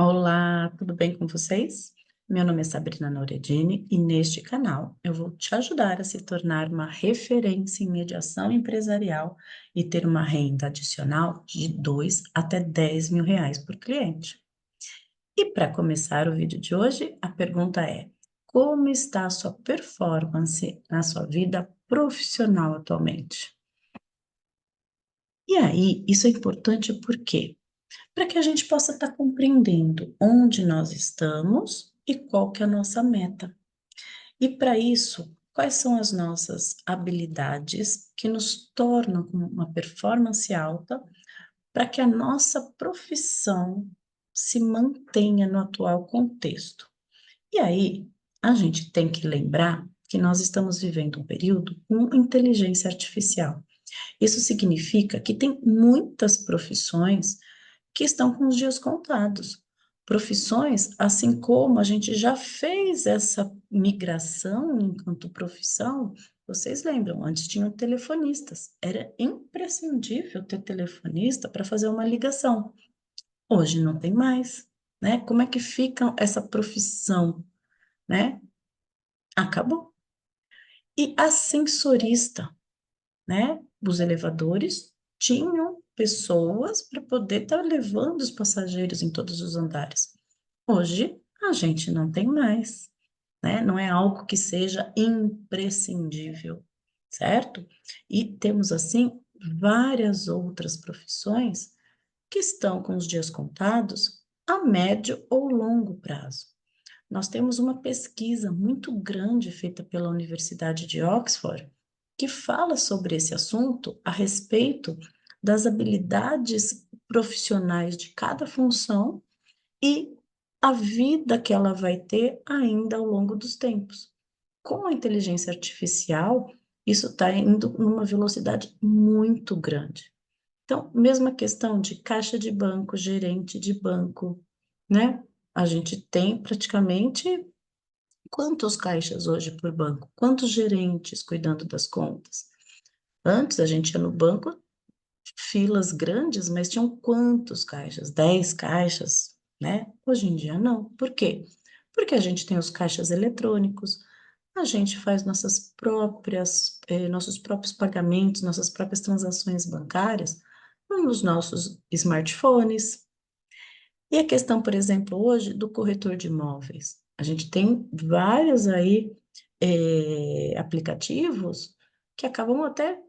Olá, tudo bem com vocês? Meu nome é Sabrina Nouredine e neste canal eu vou te ajudar a se tornar uma referência em mediação empresarial e ter uma renda adicional de 2 até 10 mil reais por cliente. E para começar o vídeo de hoje, a pergunta é: como está a sua performance na sua vida profissional atualmente? E aí, isso é importante por quê? Para que a gente possa estar compreendendo onde nós estamos e qual que é a nossa meta. E para isso, quais são as nossas habilidades que nos tornam com uma performance alta para que a nossa profissão se mantenha no atual contexto. E aí, a gente tem que lembrar que nós estamos vivendo um período com inteligência artificial. Isso significa que tem muitas profissões que estão com os dias contados. Profissões, assim como a gente já fez essa migração enquanto profissão, vocês lembram, antes tinham telefonistas, era imprescindível ter telefonista para fazer uma ligação. Hoje não tem mais, né? Como é que fica essa profissão, né? Acabou. E ascensorista, né? Os elevadores tinham pessoas para poder estar levando os passageiros em todos os andares. Hoje, a gente não tem mais, né? Não é algo que seja imprescindível, certo? E temos, assim, várias outras profissões que estão com os dias contados a médio ou longo prazo. Nós temos uma pesquisa muito grande feita pela Universidade de Oxford que fala sobre esse assunto a respeito das habilidades profissionais de cada função e a vida que ela vai ter ainda ao longo dos tempos. Com a inteligência artificial, isso está indo numa velocidade muito grande. Então, mesma questão de caixa de banco, gerente de banco, né? A gente tem praticamente quantos caixas hoje por banco? Quantos gerentes cuidando das contas? Antes a gente ia no banco, filas grandes, mas tinham quantos caixas? 10 caixas, né? Hoje em dia não. Por quê? Porque a gente tem os caixas eletrônicos, a gente faz nossos próprios pagamentos, nossas próprias transações bancárias nos nossos smartphones. E a questão, por exemplo, hoje do corretor de imóveis. A gente tem vários aí aplicativos que acabam até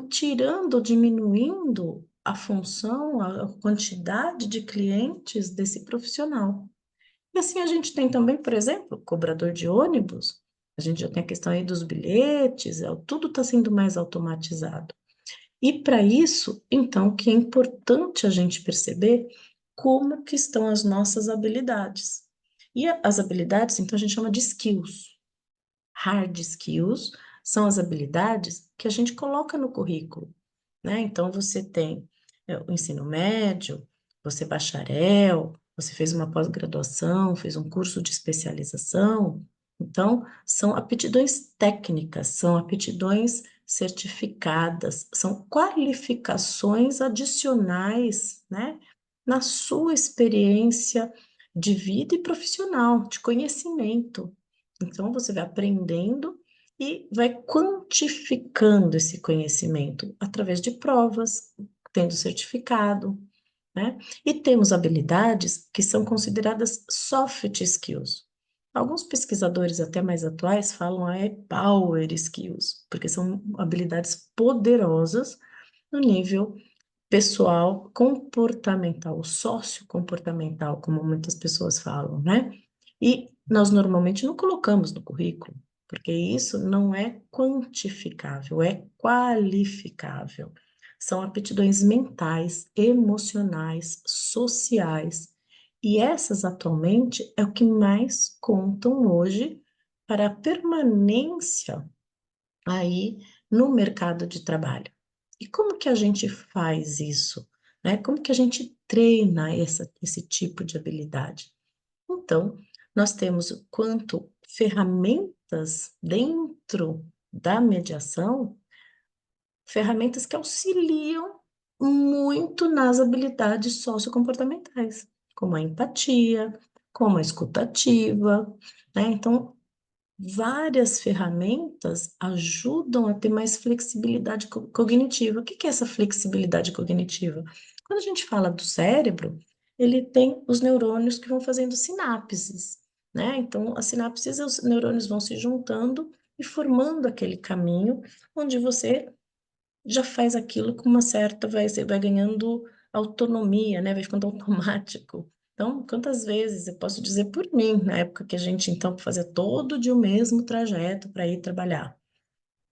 tirando, diminuindo a função, a quantidade de clientes desse profissional. E assim a gente tem também, por exemplo, cobrador de ônibus. A gente já tem a questão aí dos bilhetes, tudo está sendo mais automatizado. E para isso, então, que é importante a gente perceber como que estão as nossas habilidades. E as habilidades, então, a gente chama de skills. Hard skills são as habilidades que a gente coloca no currículo, né? Então, você tem o ensino médio, você é bacharel, você fez uma pós-graduação, fez um curso de especialização. Então, são aptidões técnicas, são aptidões certificadas, são qualificações adicionais, né? Na sua experiência de vida e profissional, de conhecimento. Então, você vai aprendendo e vai quantificando esse conhecimento através de provas, tendo certificado, né? E temos habilidades que são consideradas soft skills. Alguns pesquisadores até mais atuais falam power skills, porque são habilidades poderosas no nível pessoal, comportamental, sociocomportamental, como muitas pessoas falam, né? E nós normalmente não colocamos no currículo, porque isso não é quantificável, é qualificável. São aptidões mentais, emocionais, sociais, e essas atualmente é o que mais contam hoje para a permanência aí no mercado de trabalho. E como que a gente faz isso, né? Como que a gente treina esse tipo de habilidade? Então, nós temos quanto ferramentas dentro da mediação, ferramentas que auxiliam muito nas habilidades sociocomportamentais. como a empatia, como a escutativa, né? Então, várias ferramentas ajudam a ter mais flexibilidade cognitiva. O que que é essa flexibilidade cognitiva? Quando a gente fala do cérebro, ele tem os neurônios que vão fazendo sinapses, né? Então, as sinapses, os neurônios vão se juntando e formando aquele caminho onde você já faz aquilo com uma certa, você vai ganhando autonomia, né? Vai ficando automático. Então, quantas vezes eu posso dizer por mim, na época que a gente então fazia todo dia o mesmo trajeto para ir trabalhar.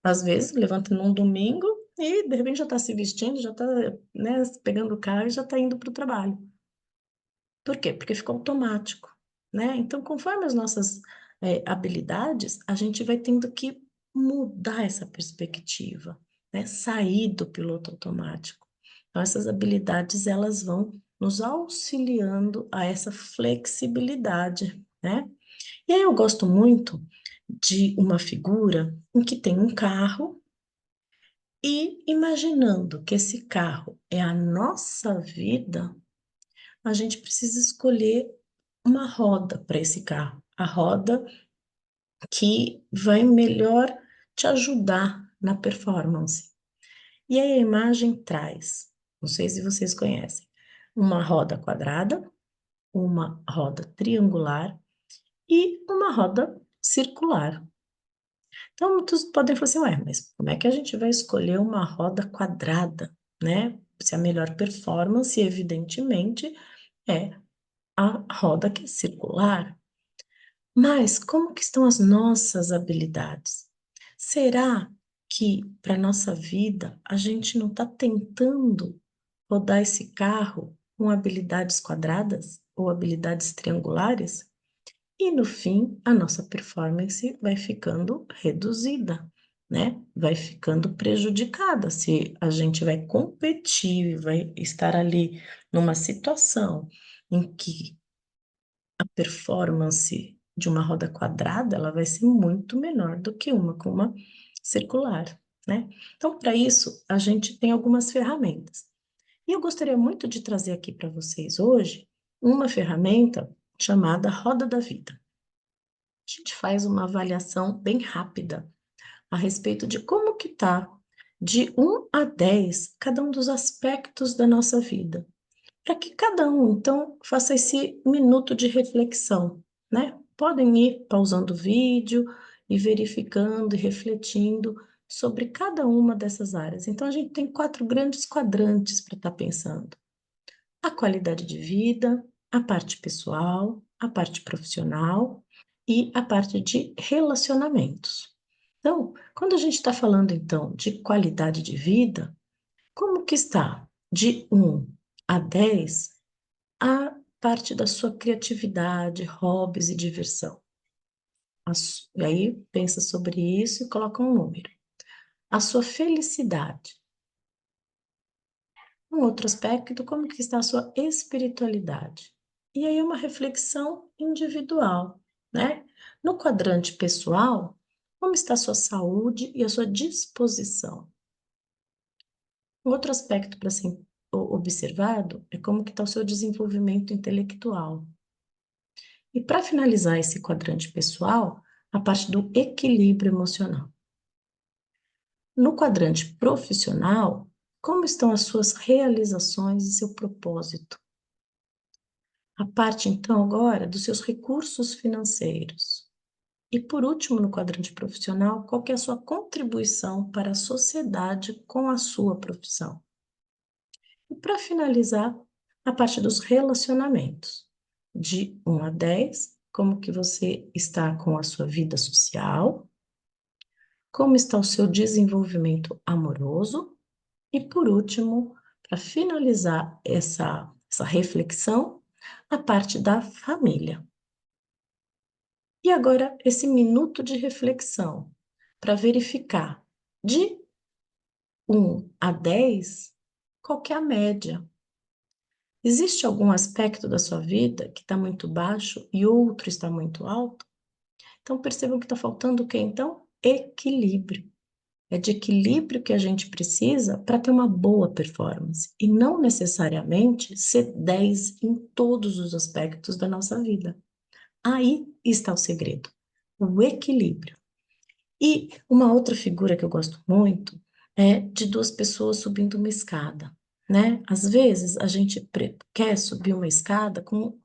Às vezes, levanta num domingo e de repente já está se vestindo, já está, né, pegando o carro e já está indo para o trabalho. Por quê? Porque ficou automático, né? Então, conforme as nossas habilidades, a gente vai tendo que mudar essa perspectiva, né? Sair do piloto automático. Então, essas habilidades, elas vão nos auxiliando a essa flexibilidade, né? E aí eu gosto muito de uma figura em que tem um carro e imaginando que esse carro é a nossa vida, a gente precisa escolher uma roda para esse carro, a roda que vai melhor te ajudar na performance. E aí a imagem traz, não sei se vocês conhecem, uma roda quadrada, uma roda triangular e uma roda circular. Então, muitos podem falar assim, ué, mas como é que a gente vai escolher uma roda quadrada, né? Se a melhor performance, evidentemente, é a roda que é circular. Mas como que estão as nossas habilidades? Será que para nossa vida a gente não está tentando rodar esse carro com habilidades quadradas ou habilidades triangulares? E no fim, a nossa performance vai ficando reduzida, né? Vai ficando prejudicada. Se a gente vai competir, vai estar ali numa situação em que a performance de uma roda quadrada, ela vai ser muito menor do que uma com uma circular, né? Então, para isso, a gente tem algumas ferramentas. E eu gostaria muito de trazer aqui para vocês hoje uma ferramenta chamada Roda da Vida. A gente faz uma avaliação bem rápida a respeito de como que está de 1 a 10 cada um dos aspectos da nossa vida, para que cada um, então, faça esse minuto de reflexão, né? Podem ir pausando o vídeo e verificando e refletindo sobre cada uma dessas áreas. Então, a gente tem 4 grandes quadrantes para estar pensando: a qualidade de vida, a parte pessoal, a parte profissional e a parte de relacionamentos. Então, quando a gente está falando, então, de qualidade de vida, como que está de 1 a 10 a parte da sua criatividade, hobbies e diversão? E aí pensa sobre isso e coloca um número. A sua felicidade. Um outro aspecto, como que está a sua espiritualidade? E aí uma reflexão individual, né? No quadrante pessoal, como está a sua saúde e a sua disposição? Um outro aspecto para ser observado é como que está o seu desenvolvimento intelectual. E para finalizar esse quadrante pessoal, a parte do equilíbrio emocional. No quadrante profissional, como estão as suas realizações e seu propósito? A parte, então, agora dos seus recursos financeiros. E por último, no quadrante profissional, qual que é a sua contribuição para a sociedade com a sua profissão? E para finalizar, a parte dos relacionamentos. De 1 a 10, como que você está com a sua vida social? Como está o seu desenvolvimento amoroso? E por último, para finalizar essa reflexão, a parte da família. E agora, esse minuto de reflexão para verificar de 1 a 10 qual que é a média. Existe algum aspecto da sua vida que está muito baixo e outro está muito alto? Então percebam que está faltando o quê? Então, equilíbrio. é de equilíbrio que a gente precisa para ter uma boa performance e não necessariamente ser 10 em todos os aspectos da nossa vida. Aí está o segredo, o equilíbrio. E uma outra figura que eu gosto muito é de duas pessoas subindo uma escada, né? Às vezes a gente quer subir uma escada com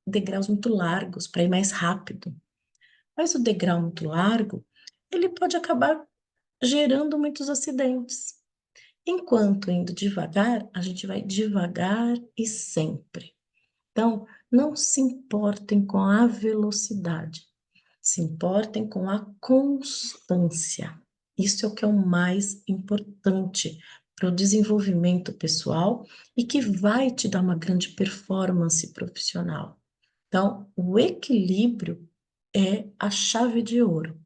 degraus muito largos para ir mais rápido, mas o degrau muito largo, ele pode acabar gerando muitos acidentes. Enquanto indo devagar, a gente vai devagar e sempre. Então, não se importem com a velocidade, se importem com a constância. Isso é o que é o mais importante para o desenvolvimento pessoal e que vai te dar uma grande performance profissional. Então, o equilíbrio é a chave de ouro.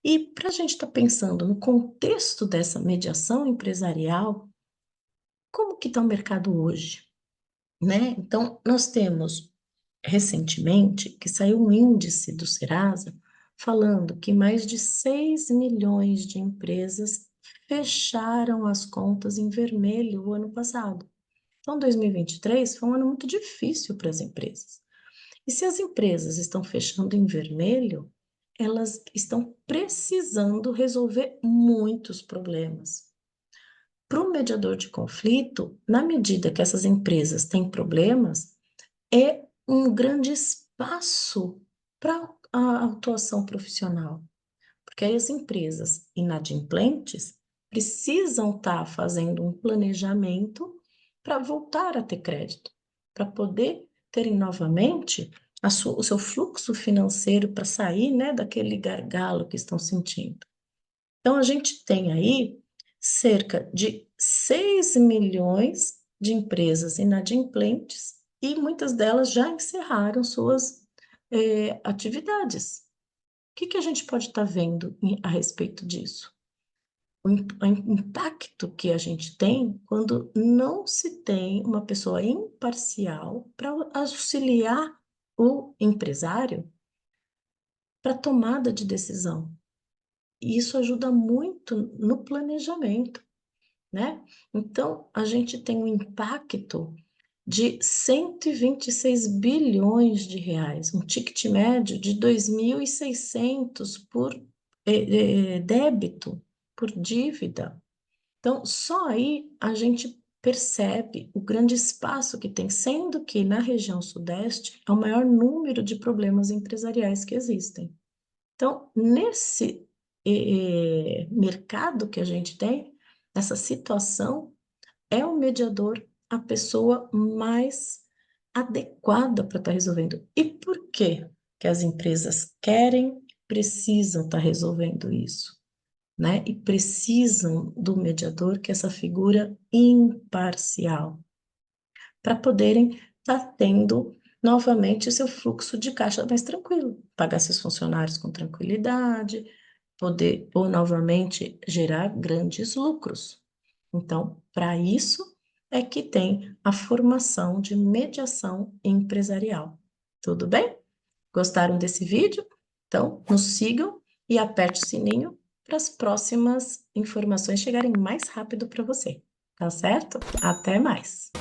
E para a gente estar pensando no contexto dessa mediação empresarial, como que está o mercado hoje, né? Então, nós temos recentemente que saiu um índice do Serasa falando que mais de 6 milhões de empresas fecharam as contas em vermelho o ano passado. Então, 2023 foi um ano muito difícil para as empresas. E se as empresas estão fechando em vermelho, elas estão precisando resolver muitos problemas. Para o mediador de conflito, na medida que essas empresas têm problemas, é um grande espaço para a atuação profissional, porque aí as empresas inadimplentes precisam estar fazendo um planejamento para voltar a ter crédito, para poder terem novamente o seu fluxo financeiro para sair, né, daquele gargalo que estão sentindo. Então, a gente tem aí cerca de 6 milhões de empresas inadimplentes e muitas delas já encerraram suas atividades. O que que a gente pode estar vendo a respeito disso? O impacto que a gente tem quando não se tem uma pessoa imparcial para auxiliar o empresário para tomada de decisão. E isso ajuda muito no planejamento, né? Então, a gente tem um impacto de 126 bilhões de reais, um ticket médio de 2.600 por débito, por dívida. Então, só aí a gente percebe o grande espaço que tem, sendo que na região sudeste é o maior número de problemas empresariais que existem. Então, nesse mercado que a gente tem, nessa situação, é o mediador a pessoa mais adequada para estar resolvendo. E por que que as empresas querem, precisam estar resolvendo isso, né? E precisam do mediador, que é essa figura imparcial, para poderem estar tendo novamente o seu fluxo de caixa mais tranquilo, pagar seus funcionários com tranquilidade, poder ou novamente gerar grandes lucros. Então, para isso é que tem a formação de mediação empresarial. Tudo bem? Gostaram desse vídeo? Então, nos sigam e aperte o sininho para as próximas informações chegarem mais rápido para você. Tá certo? Até mais!